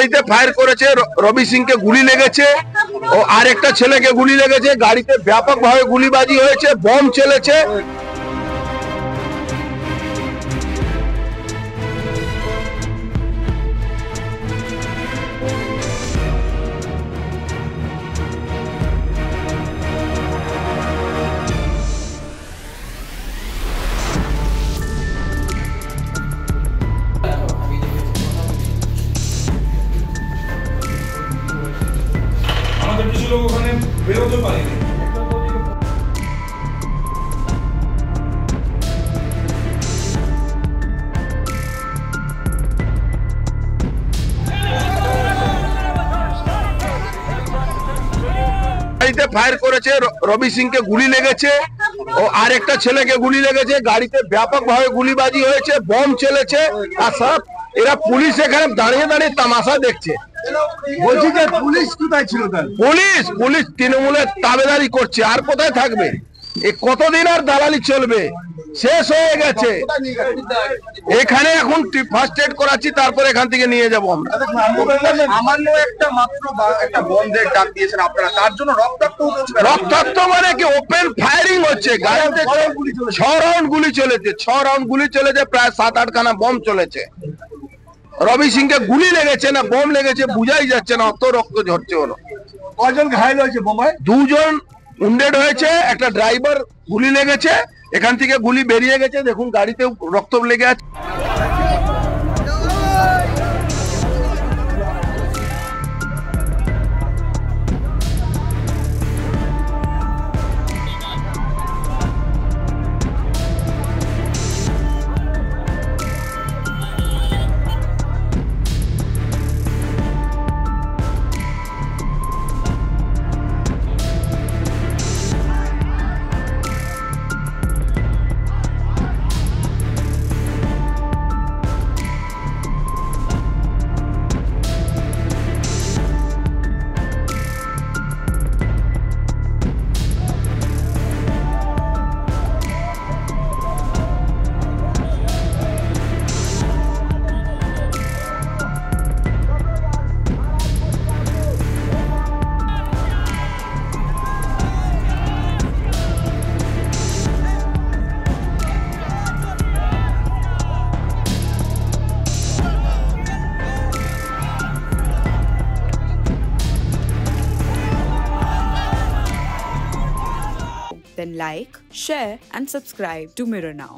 গাড়িতে ফায়ার করেছে, রবি সিংকে গুলি লেগেছে ও আরেকটা ছেলেকে গুলি লেগেছে। গাড়িতে ব্যাপকভাবে গুলিবাজি হয়েছে, বম চলেছে। আমাদের কিছু লোক ওখানে বেরোতে পারেনি। গাড়িতে ফায়ার করেছে, রবি সিংকে গুলি লেগেছে ও আরেকটা ছেলেকে গুলি লেগেছে। গাড়িতে ব্যাপকভাবে গুলিবাজি হয়েছে, বম চলেছে। আর সব এরা পুলিশ এখানে দাঁড়িয়ে দাঁড়িয়ে তামাশা দেখছে। বলছি যে পুলিশ কোথায় ছিল? পুলিশ তৃণমূলের তাবেদারি করছে, আর কোথায় থাকবে? এ কতদিন আর দালালি চলবে? শেষ হয়ে গেছে। এখানে এখন ফার্স্ট এড করাচ্ছি, তারপর এখান থেকে নিয়ে যাবো আমরা। সামান্য একটা মাত্র একটা বন্ধের ডাক দিয়েছেন আপনারা, তার জন্য রক্তাক্ত মানে কি? ওপেন ফায়ারিং হচ্ছে। গাড়িতে 6 রাউন্ড গুলি চলেছে, 6 রাউন্ড গুলি চলেছে, প্রায় 7-8 খানা বম চলেছে। রবি সিংকে গুলি লেগেছে না বম লেগেছে বুঝাই যাচ্ছে না, অত রক্ত ঝরছে। হলো কজন ঘায়ল হয়েছে বোমায়? 2 জন উন্ডেড হয়েছে, একটা ড্রাইভার গুলি লেগেছে, এখান থেকে গুলি বেরিয়ে গেছে। দেখুন গাড়িতে রক্ত লেগে আছে। Then like, share and subscribe to Mirror Now.